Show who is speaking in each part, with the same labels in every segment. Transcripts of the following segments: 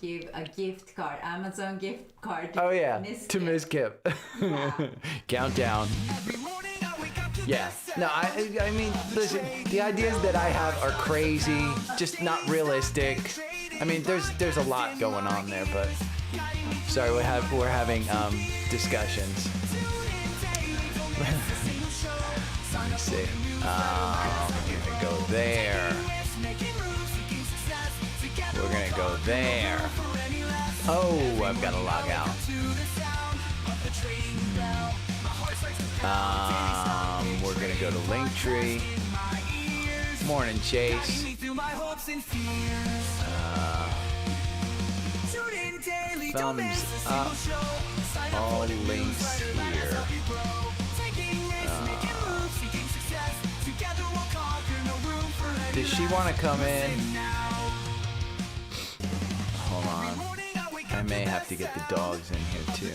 Speaker 1: give a gift card, Amazon gift card.
Speaker 2: Oh yeah,
Speaker 1: Miss
Speaker 2: to
Speaker 1: Kip.
Speaker 2: Miss Kip.
Speaker 1: Yeah.
Speaker 2: Countdown. Yeah. No, I mean, listen, the ideas that I have are crazy, just not realistic. I mean, there's a lot going on there, but sorry, we're having discussions. Let me see. We're gonna go there. We're gonna go there. Oh, I've got to log out. We're gonna go to Linktree. Morning, Chase. Thumbs up. All links here. Does she want to come in? Hold on. I may have to get the dogs in here too.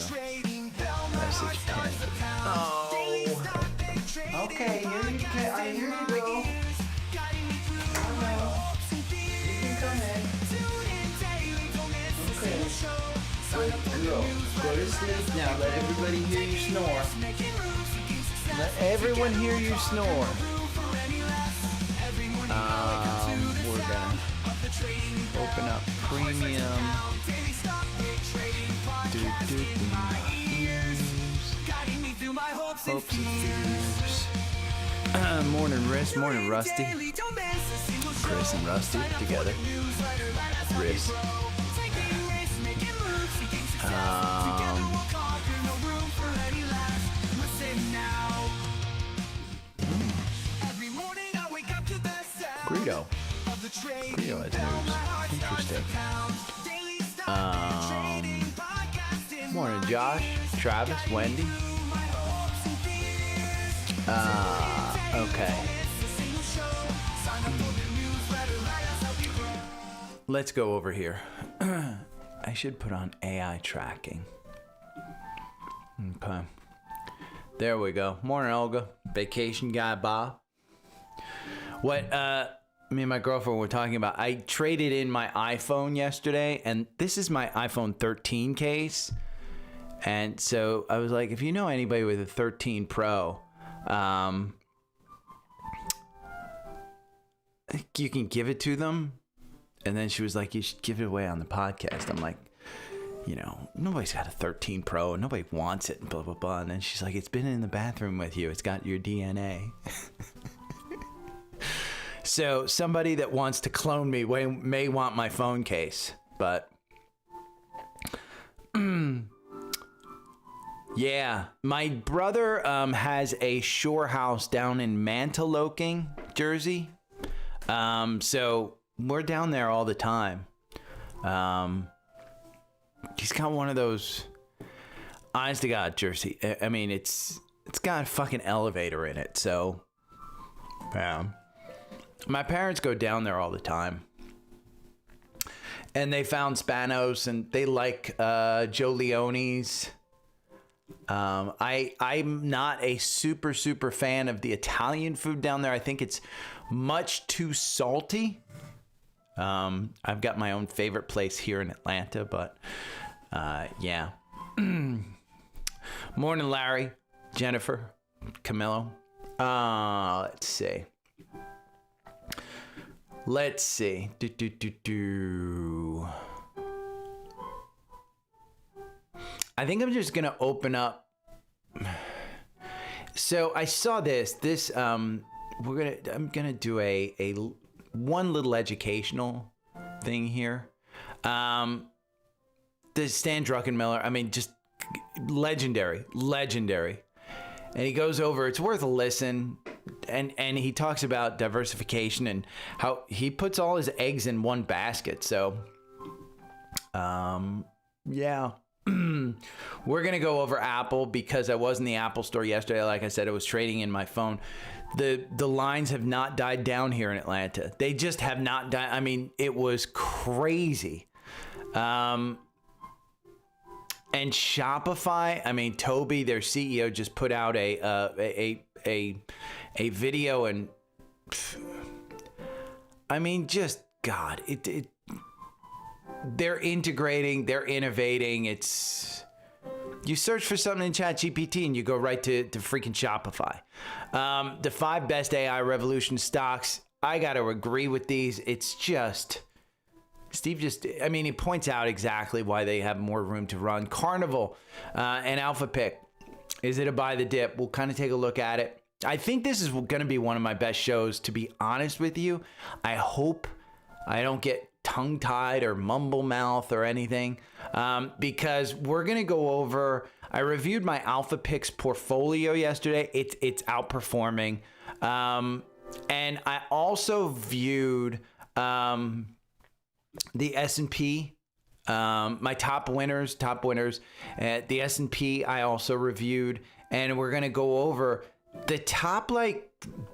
Speaker 2: Message pin. Oh. Okay, here you go. Here you go. Hello. You can come in. Okay. Go to sleep now. Let everybody hear you snore. Let everyone hear you snore. We're gonna open up premium. Hopes and fears. Morning, Riss. Morning, Rusty. Chris and Rusty together. Riss. Greedo. Greedo has news. Interesting. Morning, Josh, Travis, Wendy. Okay. Let's go over here. I should put on AI tracking. Okay. There we go. Morning, Olga. Vacation guy, Bob. What, me and my girlfriend were talking about, I traded in my iPhone yesterday, and this is my iPhone 13 case. And so I was like, if you know anybody with a 13 Pro, you can give it to them. And then she was like, you should give it away on the podcast. I'm like, you know, nobody's got a 13 Pro. Nobody wants it, and blah, blah, blah. And then she's like, it's been in the bathroom with you. It's got your DNA. So somebody that wants to clone me may want my phone case. But, yeah. My brother has a shore house down in Mantoloking, Jersey. So we're down there all the time. He's got one of those, honest to God, Jersey. I mean, it's got a fucking elevator in it. So, my parents go down there all the time. And they found Spanos, and they like Joe Leone's. I'm not a super fan of the Italian food down there. I think it's much too salty. I've got my own favorite place here in Atlanta, but yeah. Morning, Larry, Jennifer, Camilo. Let's see. I think I'm just gonna open up. So I saw this. I'm gonna do a one little educational thing here. The Stan Druckenmiller, I mean, just legendary. And he goes over, it's worth a listen. And he talks about diversification and how he puts all his eggs in one basket. So, yeah. We're going to go over Apple because I was in the Apple store yesterday. Like I said, I was trading in my phone. The lines have not died down here in Atlanta. They just have not died. I mean, it was crazy. And Shopify, I mean, Toby, their CEO, just put out a video, and I mean, just God, they're integrating, they're innovating. You search for something in ChatGPT and you go right to freaking Shopify. The 5 best AI revolution stocks. I got to agree with these. It's just, Steve he points out exactly why they have more room to run. Carnival and Alpha Pick. Is it a buy the dip? We'll kind of take a look at it. I think this is going to be one of my best shows, to be honest with you. I hope I don't get tongue-tied or mumble mouth or anything, because we're going to go over, I reviewed my Alpha Picks portfolio yesterday. It's outperforming. And I also viewed the S&P, my top winners, the S&P I also reviewed, and we're going to go over the top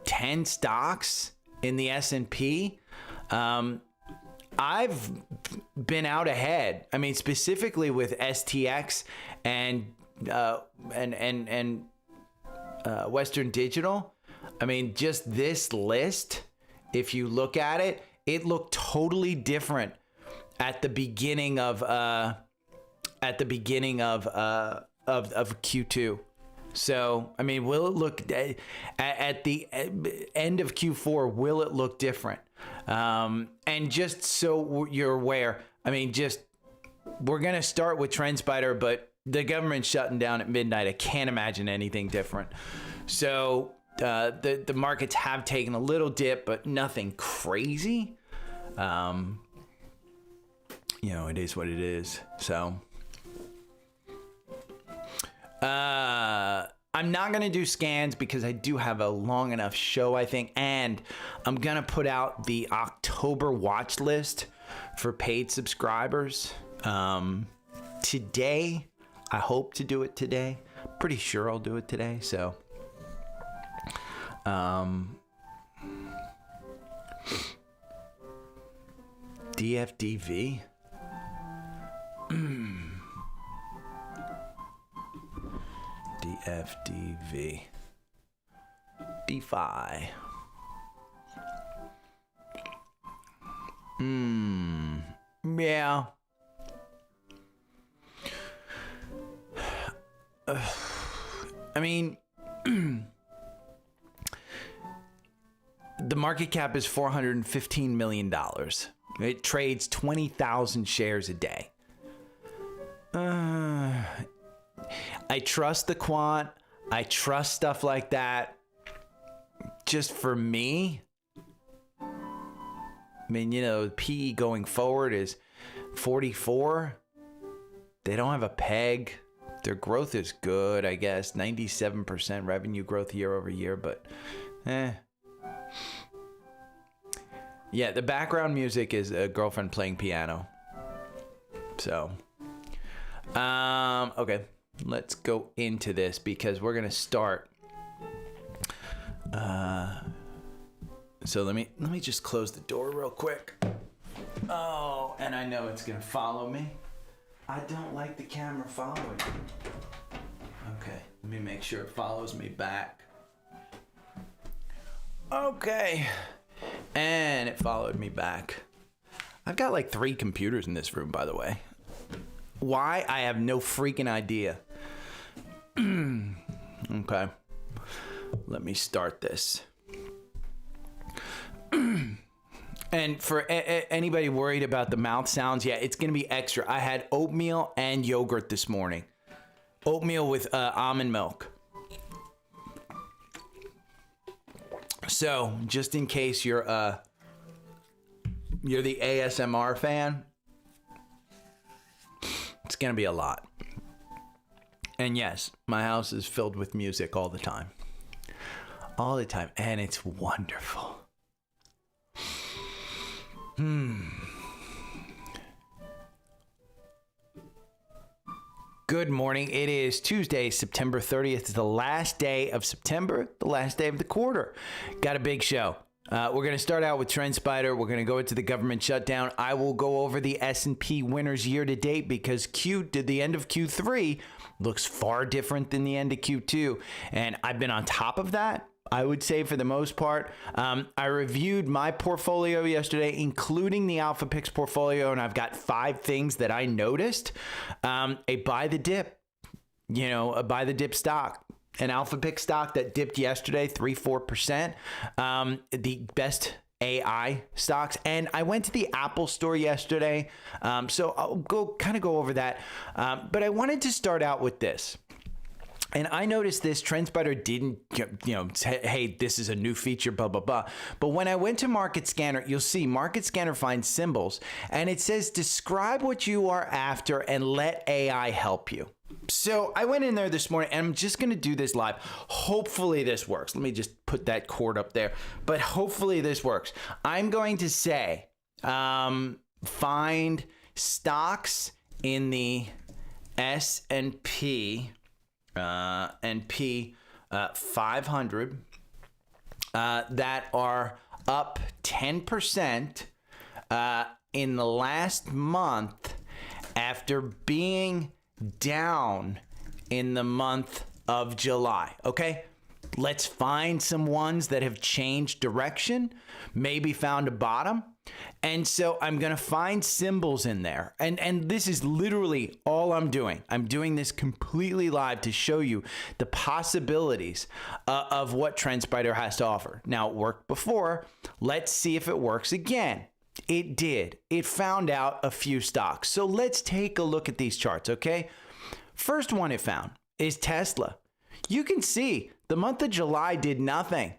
Speaker 2: 10 stocks in the S&P. I've been out ahead. Specifically with STX and Western Digital. Just this list, if you look at it, it looked totally different at the beginning of Q2. So, will it look at the end of Q4? Will it look different? And just so you're aware, we're gonna start with TrendSpider, but the government's shutting down at midnight. I can't imagine anything different. So the markets have taken a little dip, but nothing crazy. It is what it is. So I'm not going to do scans because I do have a long enough show, I think. And I'm going to put out the October watch list for paid subscribers today. I hope to do it today. Pretty sure I'll do it today. So DFDV. DFDV. DeFi. Yeah. The market cap is $415 million. It trades 20,000 shares a day. I trust the quant. I trust stuff like that. Just for me, PE going forward is 44. They don't have a peg. Their growth is good, I guess. 97% revenue growth year over year, but Yeah, the background music is a girlfriend playing piano. So, okay, let's go into this because we're gonna start. So let me just close the door real quick. Oh, and I know it's gonna follow me. I don't like the camera following me. Okay, let me make sure it follows me back. Okay, and it followed me back. I've got like 3 computers in this room, by the way. Why? I have no freaking idea. Okay, let me start this. And for anybody worried about the mouth sounds, yeah, it's going to be extra. I had oatmeal and yogurt this morning. Oatmeal with almond milk. So, just in case you're the ASMR fan, it's going to be a lot. And yes, my house is filled with music all the time. All the time. And it's wonderful. Good morning. It is Tuesday, September 30th. It's the last day of September, the last day of the quarter. Got a big show. We're going to start out with TrendSpider. We're going to go into the government shutdown. I will go over the S&P winners year to date because the end of Q3 looks far different than the end of Q2. And I've been on top of that. I would say for the most part. I reviewed my portfolio yesterday, including the Alpha Pix portfolio, and I've got 5 things that I noticed. A buy the dip, a buy the dip stock. An Alpha Pix stock that dipped yesterday, 3-4%. The best AI stocks. And I went to the Apple store yesterday. So I'll go over that. But I wanted to start out with this. And I noticed this, TrendSpider didn't, say, hey, this is a new feature, blah, blah, blah. But when I went to Market Scanner, you'll see Market Scanner finds symbols, and it says, describe what you are after and let AI help you. So I went in there this morning, and I'm just going to do this live. Hopefully this works. Let me just put that cord up there. But hopefully this works. I'm going to say, find stocks in the S&P 500 that are up 10% in the last month after being down in the month of July. Okay, let's find some ones that have changed direction, maybe found a bottom. And so I'm going to find symbols in there. And this is literally all I'm doing. I'm doing this completely live to show you the possibilities of what TrendSpider has to offer. Now, it worked before. Let's see if it works again. It did. It found out a few stocks. So let's take a look at these charts, okay? First one it found is Tesla. You can see the month of July did nothing.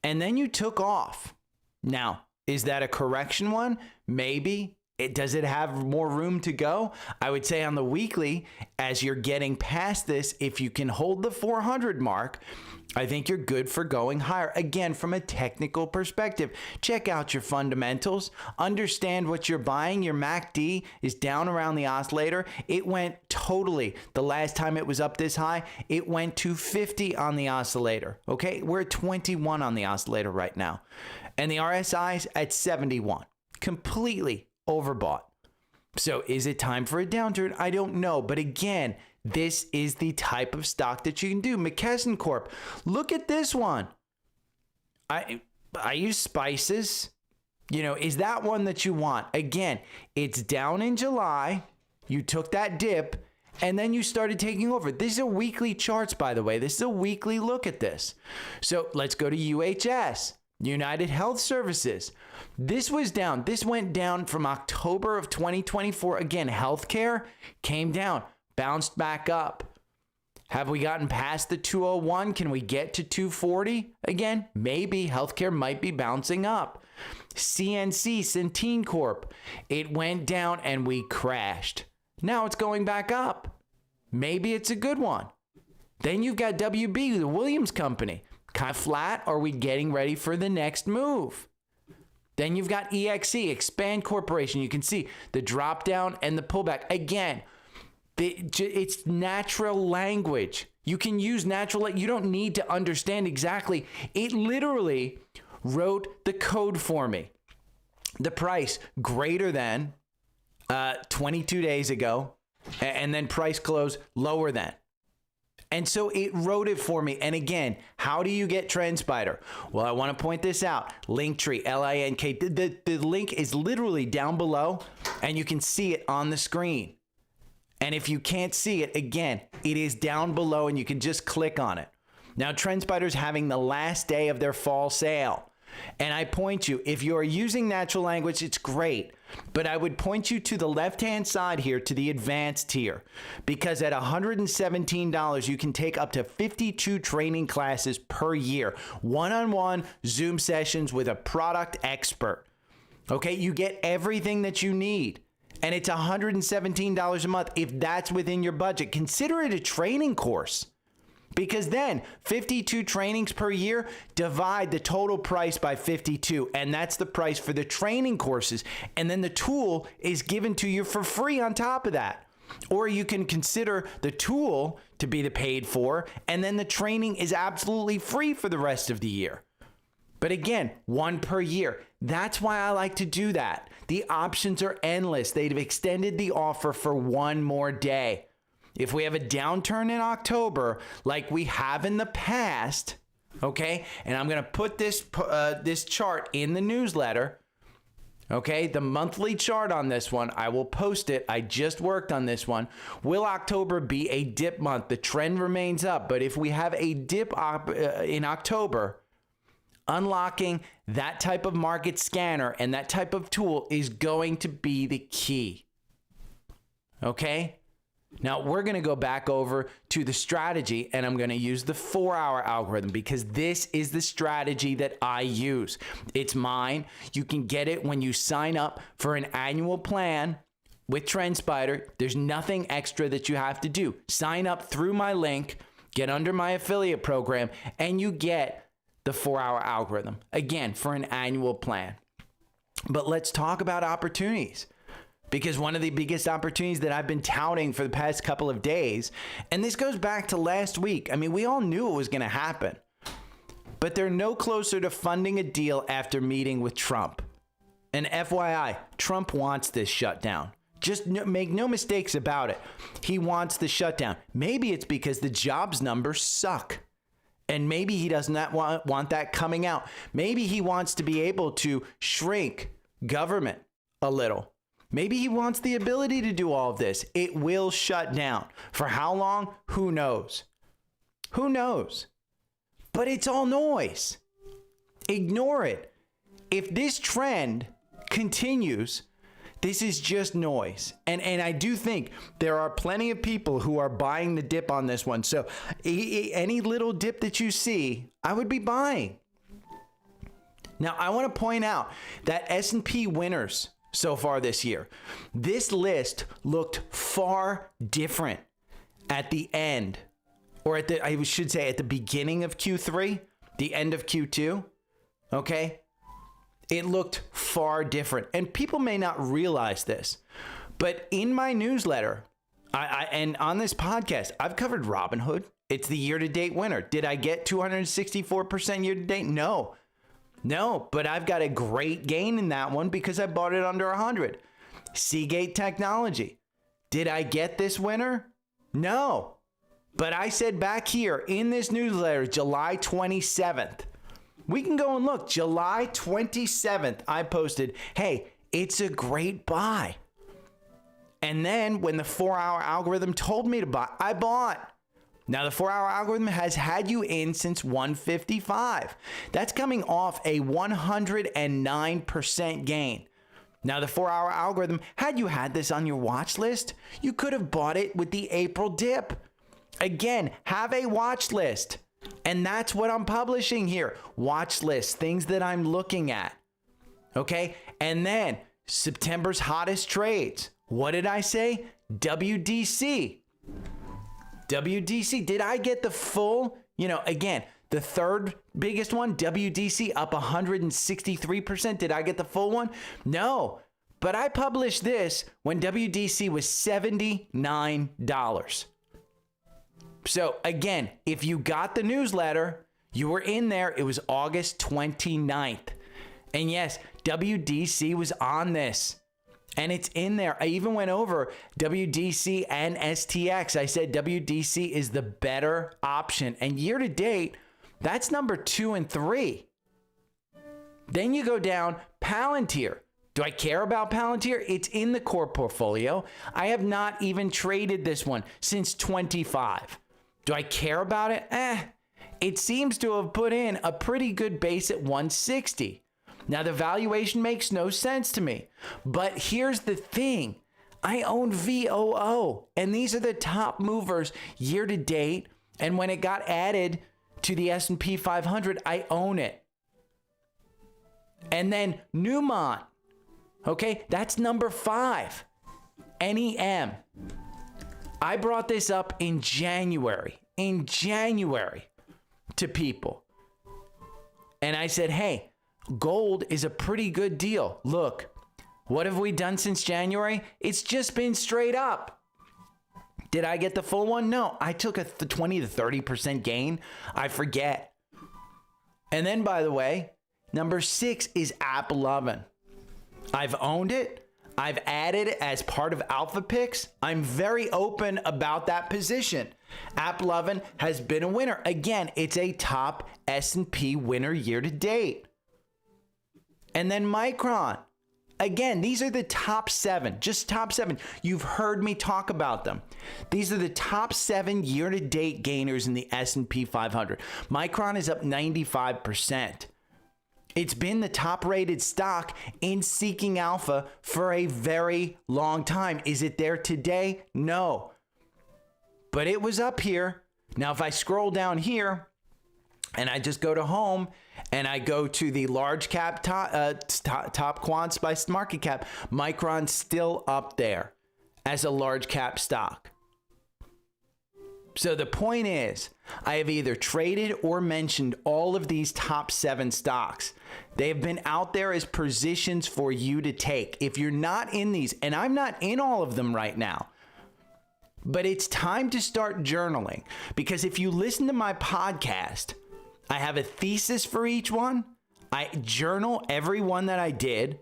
Speaker 2: And then you took off. Now, is that a correction one? Maybe. Does it have more room to go? I would say on the weekly, as you're getting past this, if you can hold the 400 mark, I think you're good for going higher. Again, from a technical perspective, check out your fundamentals. Understand what you're buying. Your MACD is down around the oscillator. It went totally, the last time it was up this high, it went to 50 on the oscillator. Okay, we're at 21 on the oscillator right now. And the RSI's at 71. Completely overbought. So is it time for a downturn? I don't know. But again, this is the type of stock that you can do. McKesson Corp. Look at this one. I use spices. Is that one that you want? Again, it's down in July. You took that dip and then you started taking over. These are weekly charts, by the way. This is a weekly look at this. So let's go to UHS. United Health Services. This was down. This went down from October of 2024. Again, healthcare came down, bounced back up. Have we gotten past the 201? Can we get to 240 again? Maybe. Healthcare might be bouncing up. CNC, Centene Corp. It went down and we crashed. Now it's going back up. Maybe it's a good one. Then you've got WB, the Williams Company. Kind of flat. Are we getting ready for the next move? Then you've got EXE, Expand Corporation. You can see the drop down and the pullback. Again, it's natural language. You can use natural. You don't need to understand exactly. It literally wrote the code for me. The price greater than 22 days ago, and then price close lower than. And so it wrote it for me. And again, how do you get TrendSpider? Well, I want to point this out. Linktree, L-I-N-K. The link is literally down below, and you can see it on the screen. And if you can't see it, again, it is down below, and you can just click on it. Now, TrendSpider's having the last day of their fall sale. And I point you, if you're using natural language, it's great. But I would point you to the left-hand side here to the advanced tier, because at $117, you can take up to 52 training classes per year, one-on-one Zoom sessions with a product expert. Okay, you get everything that you need. And it's $117 a month. If that's within your budget, consider it a training course. Because then 52 trainings per year, divide the total price by 52. And that's the price for the training courses. And then the tool is given to you for free on top of that. Or you can consider the tool to be the paid for, and then the training is absolutely free for the rest of the year. But again, one per year. That's why I like to do that. The options are endless. They've extended the offer for one more day. If we have a downturn in October, like we have in the past, Okay, and I'm gonna put this chart in the newsletter. Okay, the monthly chart on this one, I will post it. I just worked on this one. Will October be a dip month? The trend remains up, but if we have a dip in October, unlocking that type of market scanner and that type of tool is going to be the key. Okay? Now we're going to go back over to the strategy, and I'm going to use the 4-hour algorithm because this is the strategy that I use. It's mine. You can get it when you sign up for an annual plan with TrendSpider. There's nothing extra that you have to do. Sign up through my link, get under my affiliate program, and you get the 4-hour algorithm, again, for an annual plan. But let's talk about opportunities. Because one of the biggest opportunities that I've been touting for the past couple of days, and this goes back to last week. I mean, we all knew it was going to happen, but they're no closer to funding a deal after meeting with Trump. And FYI, Trump wants this shutdown. Just make no mistakes about it. He wants the shutdown. Maybe it's because the jobs numbers suck. And maybe he does not want that coming out. Maybe he wants to be able to shrink government a little. Maybe he wants the ability to do all of this. It will shut down. For how long? Who knows? Who knows? But it's all noise. Ignore it. If this trend continues, this is just noise. And I do think there are plenty of people who are buying the dip on this one. So any little dip that you see, I would be buying. Now, I want to point out that S&P winners so far this year, this list looked far different at the end, or I should say at the beginning of Q3, the end of Q2. Okay, it looked far different, and people may not realize this, but in my newsletter, and on this podcast, I've covered Robinhood. It's the year-to-date winner. Did I get 264% year-to-date? No, but I've got a great gain in that one because I bought it under 100. Seagate Technology. Did I get this winner? No. But I said back here in this newsletter, July 27th, we can go and look. July 27th, I posted, hey, it's a great buy. And then when the 4-hour algorithm told me to buy, I bought. Now, the 4-hour algorithm has had you in since 155. That's coming off a 109% gain. Now, the 4-hour algorithm, had you had this on your watch list, you could have bought it with the April dip. Again, have a watch list. And that's what I'm publishing here. Watch list, things that I'm looking at. Okay? And then September's hottest trades. What did I say? WDC. WDC, did I get the full, again, the third biggest one, WDC up 163%. Did I get the full one? No, but I published this when WDC was $79. So again, if you got the newsletter, you were in there. It was August 29th. And yes, WDC was on this. And it's in there. I even went over WDC and STX. I said WDC is the better option. And year to date, that's number 2 and 3. Then you go down Palantir. Do I care about Palantir? It's in the core portfolio. I have not even traded this one since 25. Do I care about it? It seems to have put in a pretty good base at 160. Now, the valuation makes no sense to me, but here's the thing. I own VOO, and these are the top movers year to date, and when it got added to the S&P 500, I own it. And then Newmont, okay, that's number 5, NEM. I brought this up in January to people, and I said, hey, gold is a pretty good deal. Look, what have we done since January? It's just been straight up. Did I get the full one? No, I took a 20 to 30% gain. I forget. And then, by the way, number 6 is AAPL. I've owned it. I've added it as part of Alpha Picks. I'm very open about that position. AppLovin has been a winner. Again, it's a top S&P winner year to date. And then Micron. Again, these are the top 7, just top 7. You've heard me talk about them. These are the top 7 year-to-date gainers in the S&P 500. Micron is up 95%. It's been the top-rated stock in Seeking Alpha for a very long time. Is it there today? No. But it was up here. Now, if I scroll down here and I just go to home and I go to the large cap top quants by market cap, Micron's still up there as a large cap stock. So the point is, I have either traded or mentioned all of these top 7 stocks. They have been out there as positions for you to take. If you're not in these, and I'm not in all of them right now, but it's time to start journaling, because if you listen to my podcast, I have a thesis for each one. I journal every one that I did.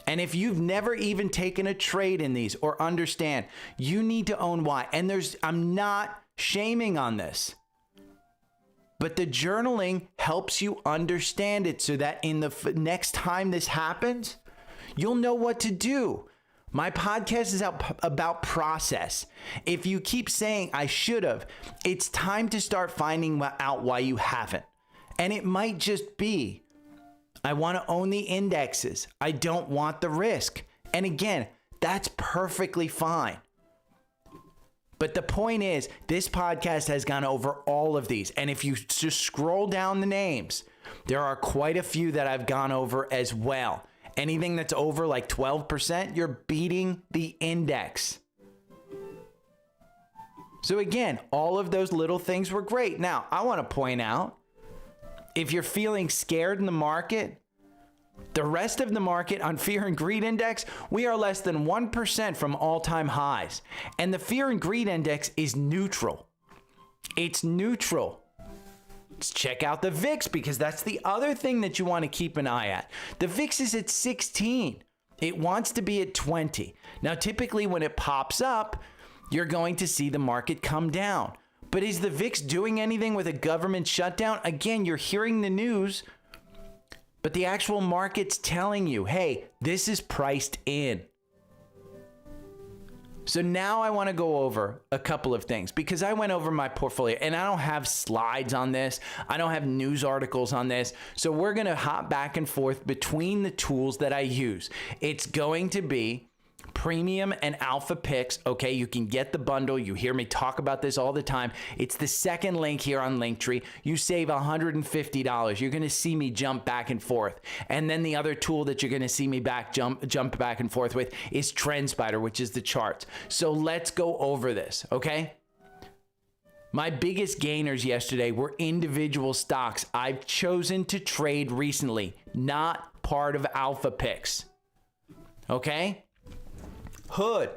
Speaker 2: And if you've never even taken a trade in these or understand, you need to own why. And I'm not shaming on this, but the journaling helps you understand it so that in the next time this happens, you'll know what to do. My podcast is about process. If you keep saying I should have, it's time to start finding out why you haven't. And it might just be, I want to own the indexes. I don't want the risk. And again, that's perfectly fine. But the point is, this podcast has gone over all of these. And if you just scroll down the names, there are quite a few that I've gone over as well. Anything that's over like 12%, you're beating the index. So again, all of those little things were great. Now, I want to point out, if you're feeling scared in the market, the rest of the market on fear and greed index, we are less than 1% from all-time highs. And the fear and greed index is neutral. It's neutral. Let's check out the VIX, because that's the other thing that you want to keep an eye at. The VIX is at 16. It wants to be at 20. Now, typically when it pops up, you're going to see the market come down. But is the VIX doing anything with a government shutdown? Again, you're hearing the news, but the actual market's telling you, hey, this is priced in. So now I want to go over a couple of things, because I went over my portfolio and I don't have slides on this. I don't have news articles on this. So we're going to hop back and forth between the tools that I use. It's going to be Premium and Alpha Picks. Okay, you can get the bundle. You hear me talk about this all the time. It's the second link here on Linktree. You save $150. You're going to see me jump back and forth. And then the other tool that you're going to see me jump back and forth with is TrendSpider, which is the charts. So let's go over this, okay? My biggest gainers yesterday were individual stocks I've chosen to trade recently, not part of Alpha Picks. Okay? Hood.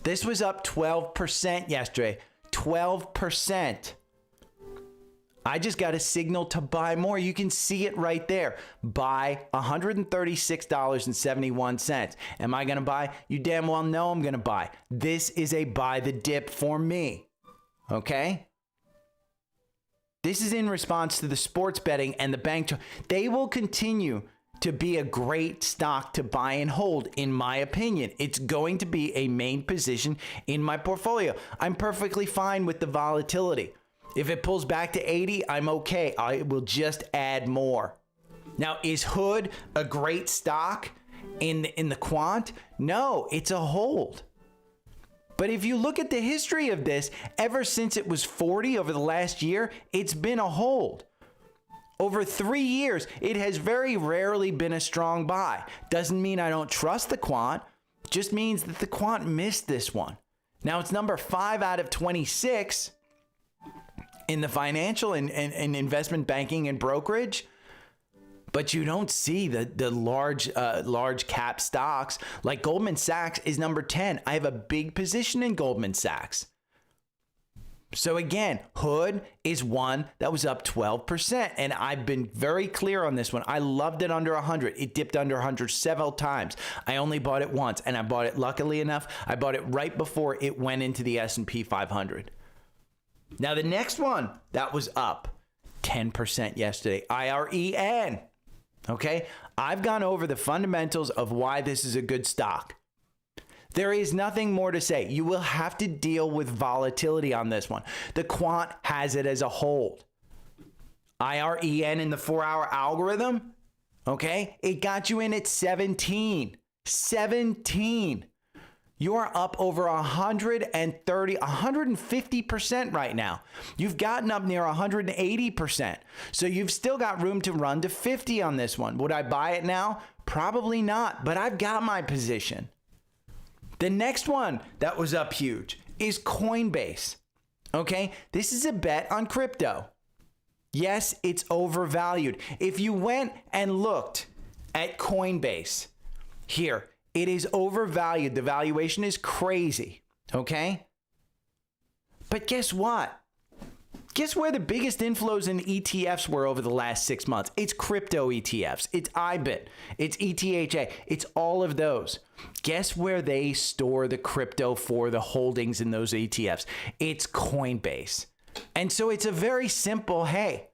Speaker 2: This was up 12% yesterday. 12%. I just got a signal to buy more. You can see it right there. Buy $136.71. Am I going to buy? You damn well know I'm going to buy. This is a buy the dip for me. Okay? This is in response to the sports betting and the bank. They will continue to be a great stock to buy and hold, in my opinion. It's going to be a main position in my portfolio. I'm perfectly fine with the volatility. If it pulls back to 80, I'm okay. I will just add more. Now, is Hood a great stock in the quant? No, it's a hold. But if you look at the history of this, ever since it was 40 over the last year, it's been a hold. Over 3 years, it has very rarely been a strong buy. Doesn't mean I don't trust the quant, just means that the quant missed this one. Now, it's number 5 out of 26 in the financial and investment banking and brokerage, but you don't see the large cap stocks. Like Goldman Sachs is number 10. I have a big position in Goldman Sachs. So again, Hood is one that was up 12%. And I've been very clear on this one. I loved it under 100. It dipped under 100 several times. I only bought it once, and I bought it, luckily enough, I bought it right before it went into the S&P 500. Now the next one that was up 10% yesterday, IREN. Okay, I've gone over the fundamentals of why this is a good stock. There is nothing more to say. You will have to deal with volatility on this one. The quant has it as a hold. IREN in the 4-hour algorithm, okay, it got you in at 17. 17. You are up over 130, 150% right now. You've gotten up near 180%. So you've still got room to run to 50 on this one. Would I buy it now? Probably not, but I've got my position. The next one that was up huge is Coinbase. Okay, this is a bet on crypto. Yes, it's overvalued. If you went and looked at Coinbase here, it is overvalued. The valuation is crazy. Okay, but guess what? Guess where the biggest inflows in ETFs were over the last 6 months? It's crypto ETFs. It's IBIT. It's ETHA. It's all of those. Guess where they store the crypto for the holdings in those ETFs? It's Coinbase. And so it's a very simple, hey,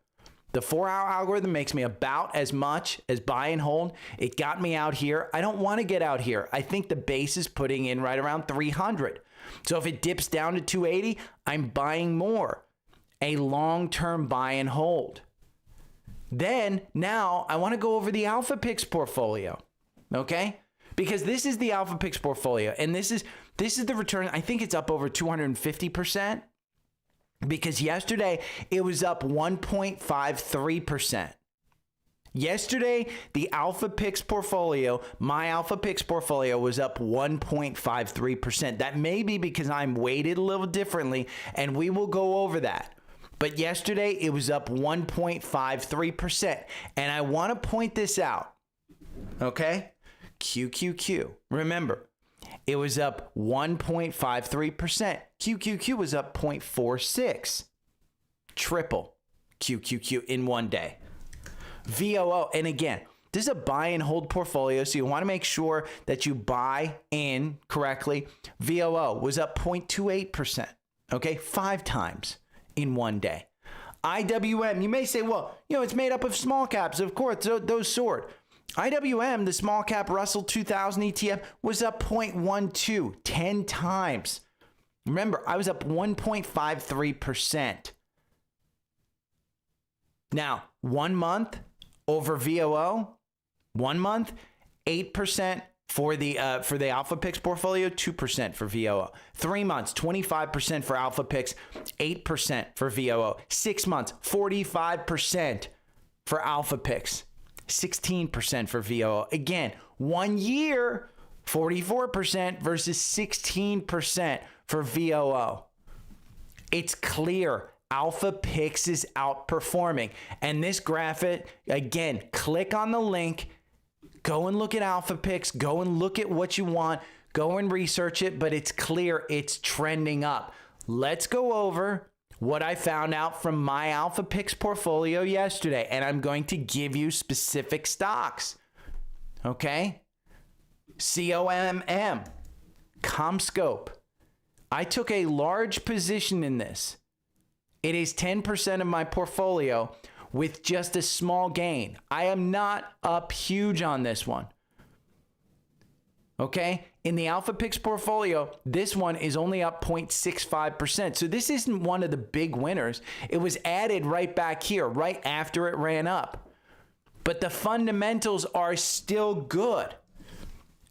Speaker 2: the 4-hour algorithm makes me about as much as buy and hold. It got me out here. I don't want to get out here. I think the base is putting in right around 300. So if it dips down to 280, I'm buying more. A long-term buy and hold. Then now I want to go over the Alpha Pix portfolio, okay? Because this is the Alpha Pix portfolio, and this is the return. I think it's up over 250%. Because yesterday it was up 1.53%. Yesterday, the Alpha Pix portfolio, my Alpha Pix portfolio was up 1.53%. That may be because I'm weighted a little differently, and we will go over that. But yesterday, it was up 1.53%. And I want to point this out, okay? QQQ. Remember, it was up 1.53%. QQQ was up 0.46. Triple QQQ in one day. VOO, and again, this is a buy and hold portfolio, so you want to make sure that you buy in correctly. VOO was up 0.28%, okay? 5 times in one day. IWM, you may say, well, you know, it's made up of small caps. Of course, those soared. IWM, the small cap Russell 2000 ETF, was up 0.12, 10 times. Remember, I was up 1.53%. Now, 1 month over VOO, 1 month, 8% for the Alpha Pix portfolio, 2% for VOO. 3 months, 25% for Alpha Pix, 8% for VOO. 6 months, 45% for Alpha Pix, 16% for VOO. Again, 1 year, 44% versus 16% for VOO. It's clear. Alpha Pix is outperforming. And this graphic, again, click on the link. Go and look at Alpha Pix. Go and look at what you want. Go and research it. But it's clear it's trending up. Let's go over what I found out from my Alpha Pix portfolio yesterday. And I'm going to give you specific stocks. Okay? COMM. CommScope. I took a large position in this. It is 10% of my portfolio with just a small gain. I am not up huge on this one. Okay? In the Alpha Pix portfolio, this one is only up 0.65%. So this isn't one of the big winners. It was added right back here, right after it ran up. But the fundamentals are still good.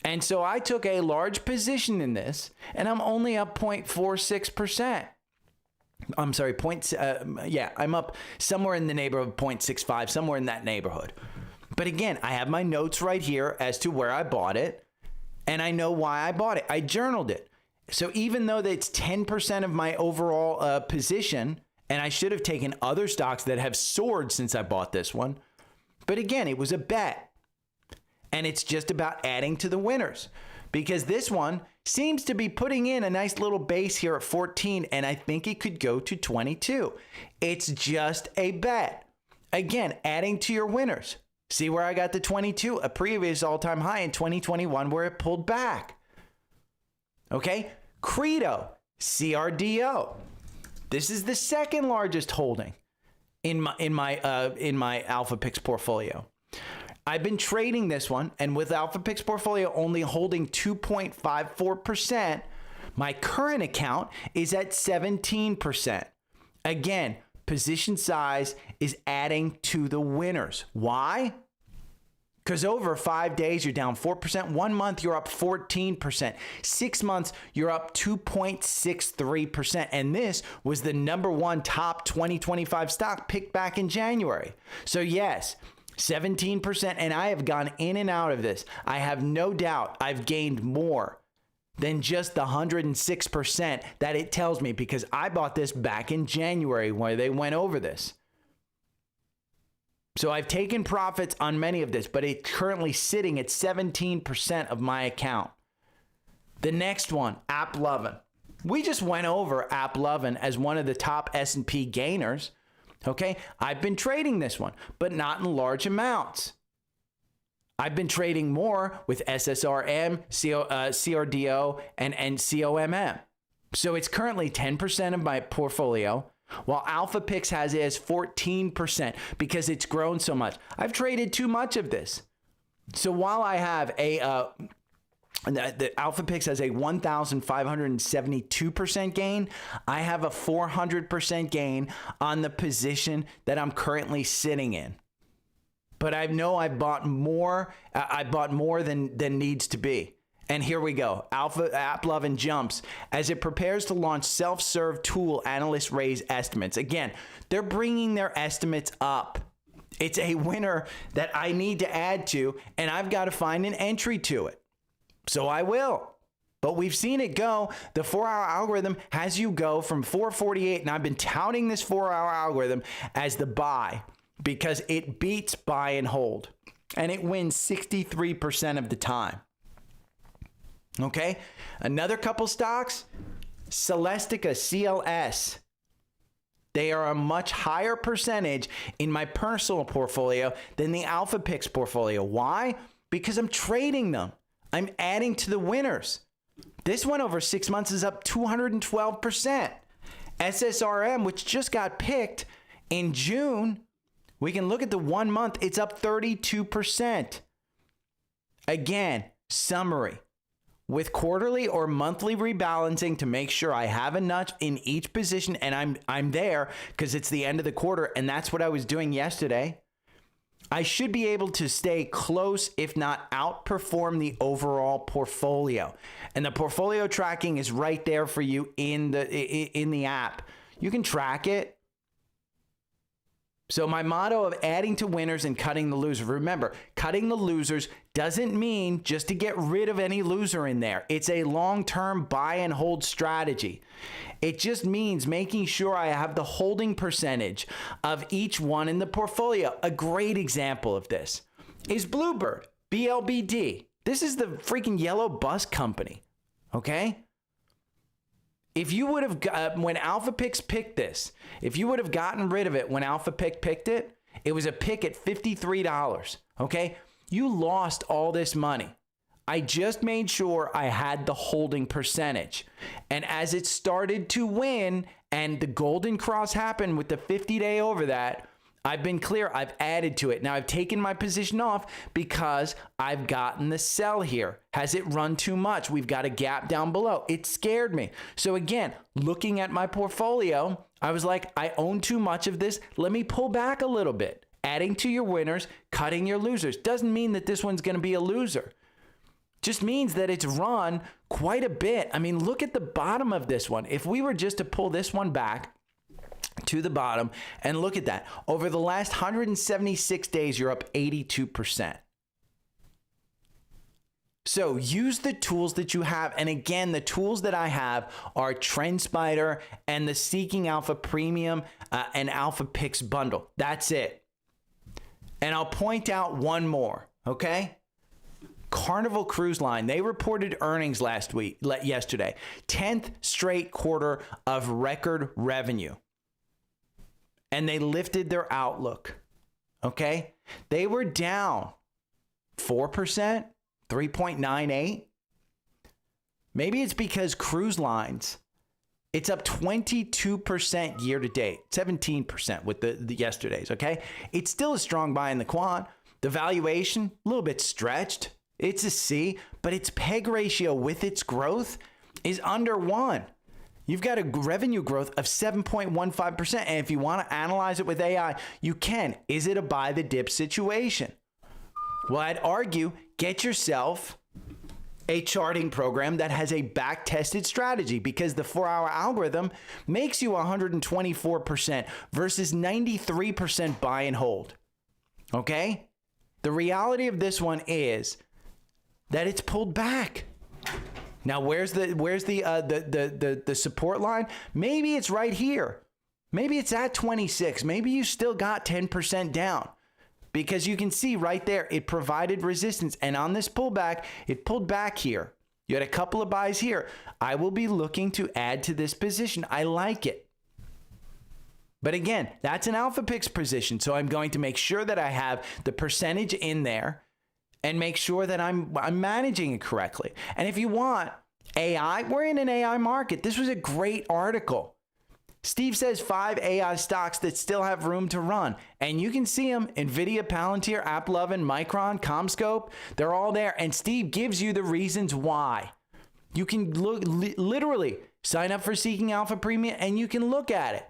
Speaker 2: And so I took a large position in this, and I'm only up 0.46%. I'm sorry, I'm up somewhere in the neighborhood of 0.65, somewhere in that neighborhood. But again, I have my notes right here as to where I bought it, and I know why I bought it. I journaled it. So even though it's 10% of my overall position, and I should have taken other stocks that have soared since I bought this one, but again, it was a bet. And it's just about adding to the winners. Because this one, seems to be putting in a nice little base here at 14, and I think it could go to 22. It's just a bet. Again, adding to your winners. See where I got the 22, a previous all-time high in 2021 where it pulled back. Okay, Credo, CRDO. This is the second largest holding in my Alpha Pix portfolio. I've been trading this one, and with Alpha Pix portfolio only holding 2.54%, my current account is at 17%. Again, position size is adding to the winners. Why? Because over 5 days, you're down 4%. 1 month, you're up 14%. 6 months, you're up 2.63%. And this was the #1 top 2025 stock picked back in January. So yes, 17%. And I have gone in and out of this. I have no doubt I've gained more than just the 106% that it tells me, because I bought this back in January where they went over this. So I've taken profits on many of this, but it's currently sitting at 17% of my account. The next one, AppLovin. We just went over AppLovin as one of the top S&P gainers. Okay, I've been trading this one, but not in large amounts. I've been trading more with SSRM, CRDO, and COMM. So it's currently 10% of my portfolio, while Alpha Pix has it as 14% because it's grown so much. I've traded too much of this. So while I have the Alpha Pix has a 1,572% gain, I have a 400% gain on the position that I'm currently sitting in. But I know I bought more. I bought more than needs to be. And here we go. AppLovin jumps as it prepares to launch self-serve tool. Analysts raise estimates. Again, they're bringing their estimates up. It's a winner that I need to add to, and I've got to find an entry to it. So I will. But we've seen it go. The 4-hour algorithm has you go from 448, and I've been touting this 4-hour algorithm as the buy, because it beats buy and hold, and it wins 63% of the time. Okay, another couple stocks, Celestica, CLS. They are a much higher percentage in my personal portfolio than the Alpha Pix portfolio. Why? Because I'm trading them. I'm adding to the winners. This one over 6 months is up 212%. SSRM, which just got picked in June, we can look at the 1 month, it's up 32%. Again, summary. With quarterly or monthly rebalancing to make sure I have enough in each position, and I'm there because it's the end of the quarter, and that's what I was doing yesterday. I should be able to stay close, if not outperform the overall portfolio. And the portfolio tracking is right there for you in the app. You can track it. So my motto of adding to winners and cutting the losers. Remember, cutting the losers doesn't mean just to get rid of any loser in there. It's a long-term buy and hold strategy. It just means making sure I have the holding percentage of each one in the portfolio. A great example of this is Bluebird, BLBD. This is the freaking yellow bus company, okay? If you would have, when Alpha Pix picked this, if you would have gotten rid of it when Alpha Pix picked it, it was a pick at $53, okay? You lost all this money. I just made sure I had the holding percentage. And as it started to win and the golden cross happened with the 50-day over that, I've been clear, I've added to it. Now I've taken my position off because I've gotten the sell here. Has it run too much? We've got a gap down below. It scared me. So again, looking at my portfolio, I was like, I own too much of this. Let me pull back a little bit. Adding to your winners, cutting your losers. Doesn't mean that this one's going to be a loser. Just means that it's run quite a bit. I mean, look at the bottom of this one. If we were just to pull this one back to the bottom and look at that, over the last 176 days, you're up 82%. So use the tools that you have. And again, the tools that I have are TrendSpider and the Seeking Alpha Premium and Alpha Pix bundle. That's it. And I'll point out one more, okay? Carnival Cruise Line, they reported earnings yesterday. 10th straight quarter of record revenue. And they lifted their outlook. Okay? They were down 4%, 3.98. Maybe it's because cruise lines, it's up 22% year to date, 17% with the yesterday's, okay? It's still a strong buy in the quant. The valuation, a little bit stretched. It's a C, but its PEG ratio with its growth is under 1. You've got a revenue growth of 7.15%. And if you want to analyze it with AI, you can. Is it a buy the dip situation? Well, I'd argue get yourself a charting program that has a back-tested strategy, because the 4-hour algorithm makes you 124% versus 93% buy and hold. Okay? The reality of this one is that it's pulled back. Now, where's the support line? Maybe it's right here. Maybe it's at 26. Maybe you still got 10% down, because you can see right there, it provided resistance. And on this pullback, it pulled back here. You had a couple of buys here. I will be looking to add to this position. I like it. But again, that's an alpha picks position. So I'm going to make sure that I have the percentage in there and make sure that I'm managing it correctly. And if you want AI, we're in an AI market. This was a great article. Steve says 5 AI stocks that still have room to run. And you can see them: NVIDIA, Palantir, AppLovin, Micron, CommScope. They're all there. And Steve gives you the reasons why. You can look, literally sign up for Seeking Alpha Premium and you can look at it.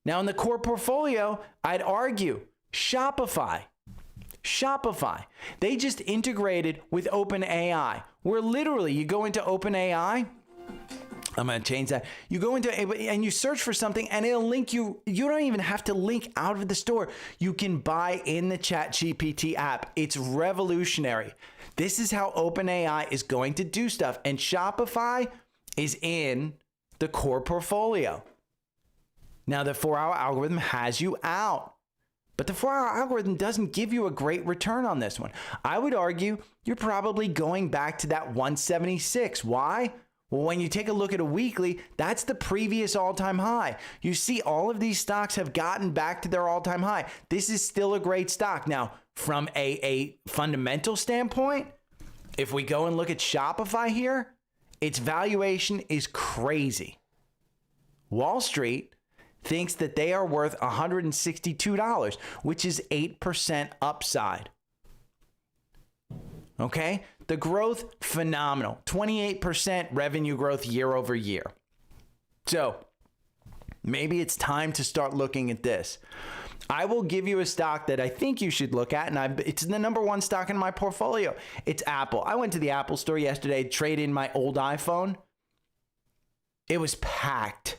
Speaker 2: Now in the core portfolio, I'd argue Shopify. They just integrated with OpenAI, where literally you go into OpenAI. I'm going to change that. You go into and you search for something and it'll link you. You don't even have to link out of the store. You can buy in the ChatGPT app. It's revolutionary. This is how OpenAI is going to do stuff. And Shopify is in the core portfolio. Now the 4-hour algorithm has you out. But the 4-hour algorithm doesn't give you a great return on this one. I would argue you're probably going back to that 176. Why? Well, when you take a look at a weekly, that's the previous all-time high. You see all of these stocks have gotten back to their all-time high. This is still a great stock. Now, from a fundamental standpoint, if we go and look at Shopify here, its valuation is crazy. Wall Street thinks that they are worth $162, which is 8% upside. Okay? The growth, phenomenal. 28% revenue growth year over year. So maybe it's time to start looking at this. I will give you a stock that I think you should look at, and it's the number 1 stock in my portfolio. It's Apple. I went to the Apple store yesterday, trade in my old iPhone. It was packed.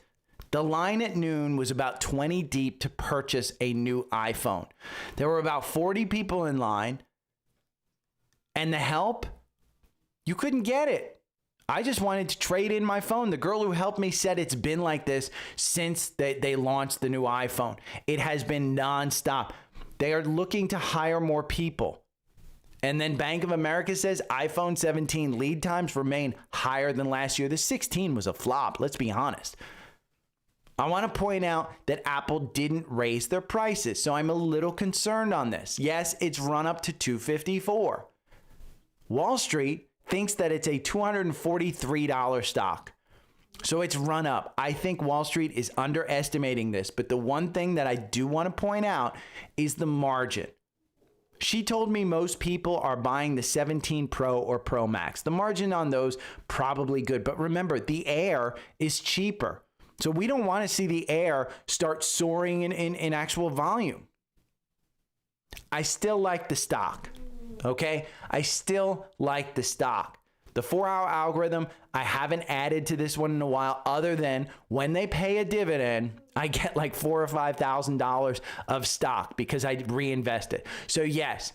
Speaker 2: The line at noon was about 20 deep to purchase a new iPhone. There were about 40 people in line. And the help, you couldn't get it. I just wanted to trade in my phone. The girl who helped me said it's been like this since they launched the new iPhone. It has been nonstop. They are looking to hire more people. And then Bank of America says iPhone 17 lead times remain higher than last year. The 16 was a flop, let's be honest. I want to point out that Apple didn't raise their prices, so I'm a little concerned on this. Yes, it's run up to $254. Wall Street thinks that it's a $243 stock, so it's run up. I think Wall Street is underestimating this, but the one thing that I do want to point out is the margin. She told me most people are buying the 17 Pro or Pro Max. The margin on those probably good, but remember, the Air is cheaper. So we don't want to see the Air start soaring in actual volume. I still like the stock, okay? I still like the stock. The 4-hour algorithm, I haven't added to this one in a while, other than when they pay a dividend, I get like $4,000 or $5,000 of stock because I reinvest it. So yes,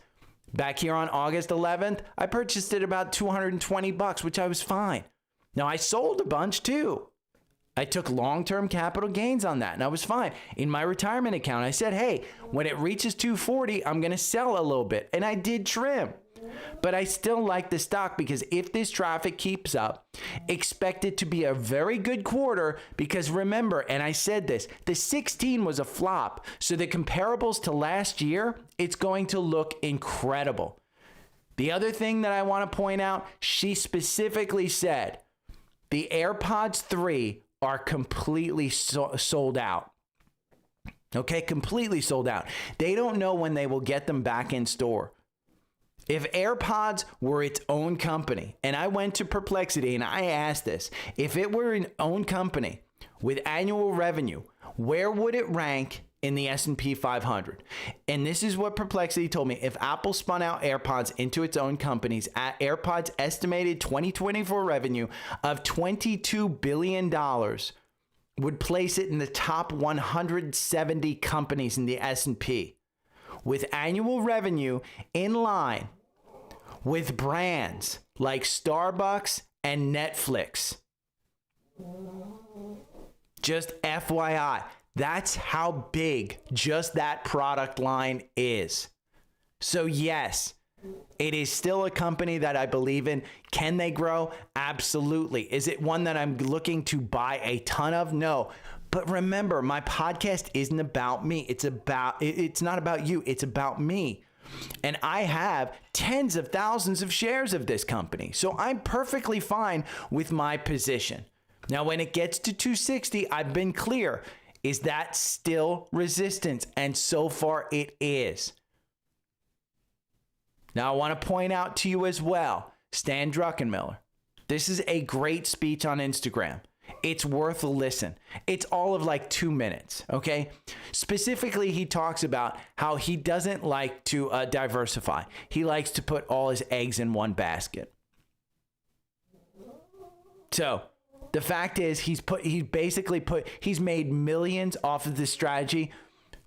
Speaker 2: back here on August 11th, I purchased it about $220, which I was fine. Now I sold a bunch too. I took long-term capital gains on that, and I was fine. In my retirement account, I said, hey, when it reaches 240, I'm going to sell a little bit. And I did trim. But I still like the stock because if this traffic keeps up, expect it to be a very good quarter because remember, and I said this, the 16 was a flop. So the comparables to last year, it's going to look incredible. The other thing that I want to point out, she specifically said the AirPods 3 are completely sold out. Okay, completely sold out. They don't know when they will get them back in store. If AirPods were its own company, and I went to Perplexity and I asked this, if it were an own company with annual revenue, where would it rank in the S&P 500? And this is what Perplexity told me. If Apple spun out AirPods into its own companies, at AirPods estimated 2024 revenue of $22 billion would place it in the top 170 companies in the S&P with annual revenue in line with brands like Starbucks and Netflix. Just FYI, that's how big just that product line is. So yes, it is still a company that I believe in. Can they grow? Absolutely. Is it one that I'm looking to buy a ton of? No. But remember, my podcast isn't about me. It's not about you. It's about me. And I have tens of thousands of shares of this company. So I'm perfectly fine with my position. Now, when it gets to 260, I've been clear. Is that still resistance? And so far it is. Now, I want to point out to you as well, Stan Druckenmiller. This is a great speech on Instagram. It's worth a listen. It's all of like 2 minutes, okay? Specifically, he talks about how he doesn't like to diversify. He likes to put all his eggs in one basket. So the fact is he's made millions off of this strategy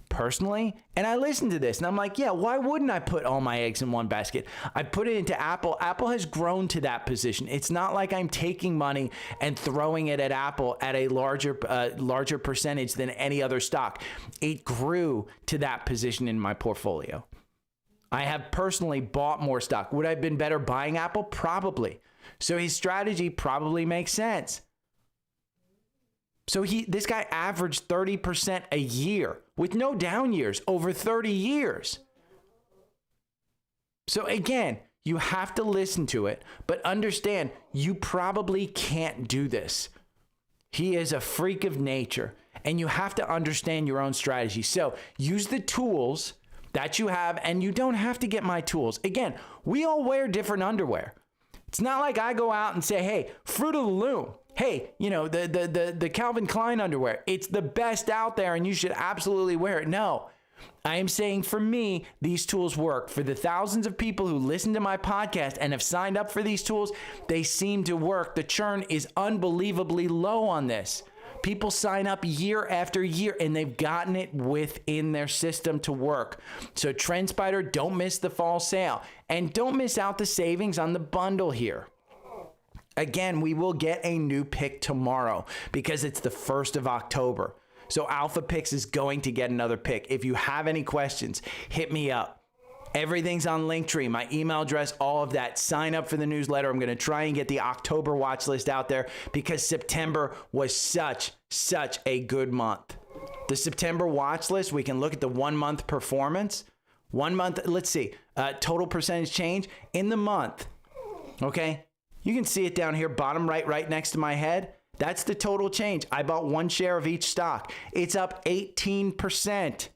Speaker 2: personally. And I listened to this and I'm like, yeah, why wouldn't I put all my eggs in one basket? I put it into Apple. Apple has grown to that position. It's not like I'm taking money and throwing it at Apple at a larger percentage than any other stock. It grew to that position in my portfolio. I have personally bought more stock. Would I have been better buying Apple? Probably. So his strategy probably makes sense. So this guy averaged 30% a year with no down years over 30 years. So again, you have to listen to it, but understand you probably can't do this. He is a freak of nature and you have to understand your own strategy. So use the tools that you have and you don't have to get my tools. Again, we all wear different underwear. It's not like I go out and say, hey, Fruit of the Loom. Hey, you know, the Calvin Klein underwear, it's the best out there and you should absolutely wear it. No, I am saying for me, these tools work. For the thousands of people who listen to my podcast and have signed up for these tools, they seem to work. The churn is unbelievably low on this. People sign up year after year and they've gotten it within their system to work. So TrendSpider, don't miss the fall sale and don't miss out the savings on the bundle here. Again, we will get a new pick tomorrow because it's the 1st of October. So Alpha Picks is going to get another pick. If you have any questions, hit me up. Everything's on Linktree, my email address, all of that. Sign up for the newsletter. I'm going to try and get the October watch list out there because September was such a good month. The September watch list, we can look at the 1 month performance. 1 month, let's see, total percentage change in the month. Okay. You can see it down here, bottom right next to my head. That's the total change. I bought 1 share of each stock. It's up 18%.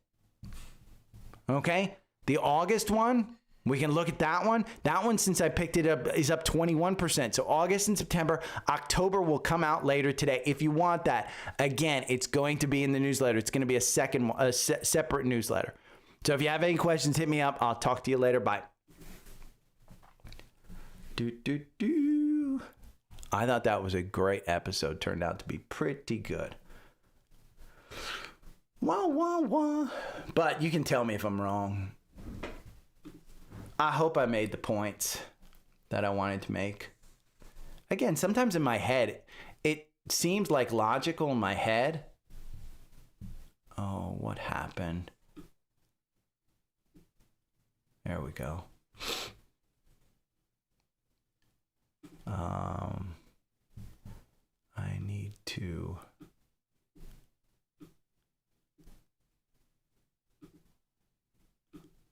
Speaker 2: Okay. The August one, we can look at that one. That one, since I picked it up, is up 21%. So August and September, October will come out later today. If you want that, again, it's going to be in the newsletter. It's going to be a separate newsletter. So if you have any questions, hit me up. I'll talk to you later. Bye. I thought that was a great episode. Turned out to be pretty good. But you can tell me if I'm wrong. I hope I made the points that I wanted to make. Again, sometimes in my head, it seems like logical in my head. Oh, what happened? There we go. I need to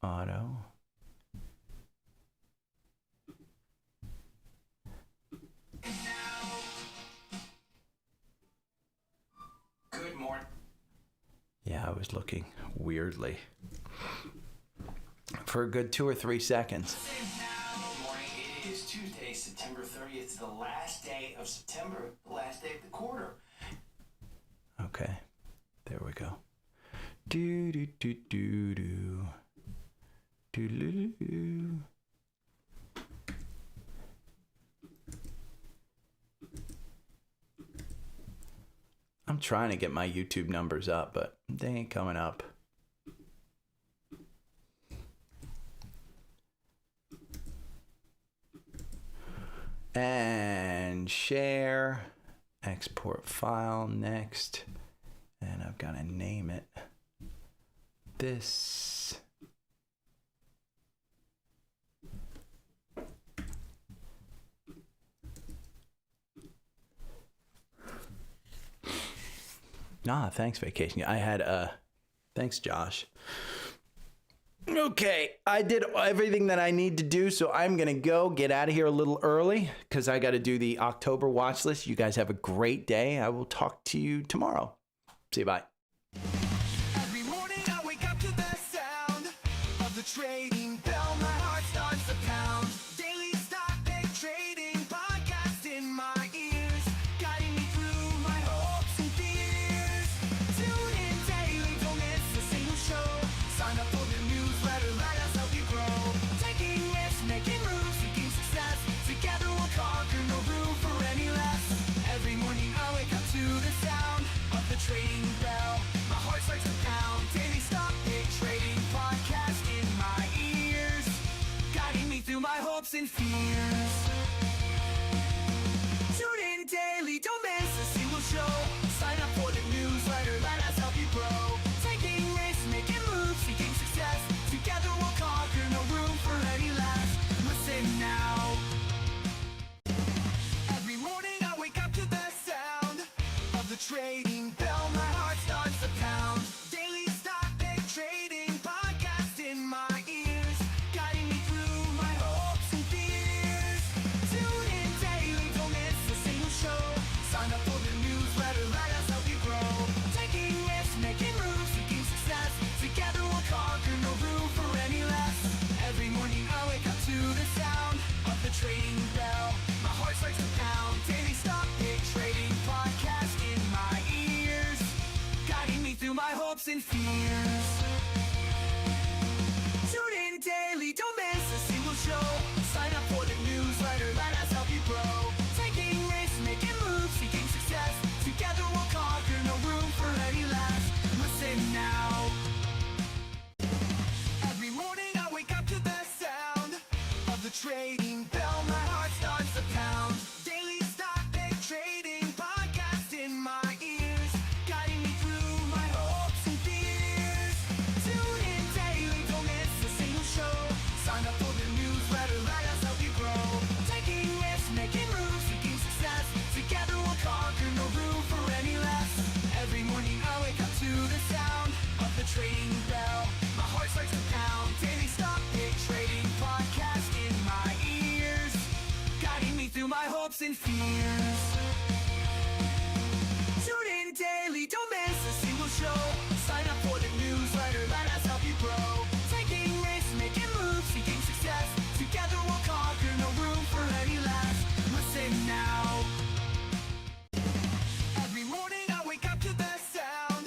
Speaker 2: auto. Good morning. Yeah, I was looking weirdly for a good 2 or 3 seconds.
Speaker 3: Good morning. It is Tuesday, September 30th, the last day of September, the last day of the quarter.
Speaker 2: Okay, there we go. Do do do do do. Do do do. I'm trying to get my YouTube numbers up, but they ain't coming up. And share, export file next, and I've got to name it this. Nah, thanks, vacation. I had thanks, Josh. Okay, I did everything that I need to do, so I'm gonna go get out of here a little early because I got to do the October watch list. You guys have a great day. I will talk to you tomorrow. See you, bye.
Speaker 4: Every morning I wake up to the sound of the trading bell. My heart starts to pound. Daily stock pick trading podcast in my ears, guiding me through my hopes and fears. Tune in daily, don't miss a single show. Sign up for the newsletter, let us help you grow. Taking risks, making moves, seeking success. Together we'll conquer, no room for any less. Every morning I wake up to the sound of the trading bell. My heart starts to pound. Daily stock pick trading podcast in my ears, guiding me through my hopes and fears. Tune in daily, don't miss a single show. Sign up for the newsletter, let us help you grow. Taking risks, making moves, seeking success. Together we'll conquer, no room for any less. Listen now. Every morning I wake up to the sound of the trading bell. My heart starts to pound. Daily stock pick trading podcast in my ears, guiding me through my hopes and fears. Tune in daily, don't miss a single show. Sign up for the newsletter, let us help you grow. Taking risks, making moves, seeking success. Together we'll conquer, no room for any less. Every morning I wake up to the sound of the trading bell. My heart starts to pound. Daily stock pick trading podcast in my ears, guiding me through my hopes and fears. Tune in daily, don't miss a single show. Sign up for the newsletter, let us help you grow. Taking risks, making moves, seeking success. Together we'll conquer, no room for any less. Listen now. Every morning I wake up to the sound of the trading bell. My heart starts to pound. Daily stock pick trading podcast in my ears, guiding me through my hopes and fears. Tune in daily, don't miss a single show. Sign up for the newsletter, let us help you grow. Taking risks, making moves, seeking success. Together we'll conquer, no room for any less. Every morning I wake up to the sound of the trading bell. My heart starts to pound. Daily stock pick trading podcast in my ears, guiding me through my hopes and fears. Tune in daily, don't miss a single show. Sign up for the newsletter, let us help you grow. Taking risks, making moves, seeking success. Together we'll conquer, no room for any less. Listen now. Every morning I wake up to the sound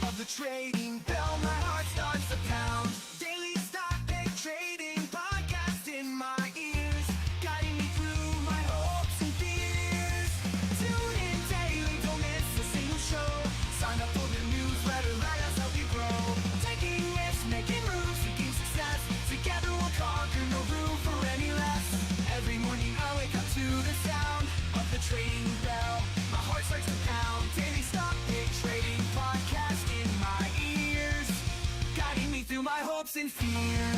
Speaker 4: of the trading bell. My heart starts to pound. Daily stock pick trading podcast in my ears, guiding me through my hopes and fears. Tune in daily, don't miss a single show. Sign up for the newsletter, let us help you grow. Taking risks, making moves, seeking success. Together we'll conquer, no room for any less. Every morning I wake up to the sound of the trading bell. My heart starts to pound. Daily stock pick trading podcast in my ears, guiding me through my hopes and fears.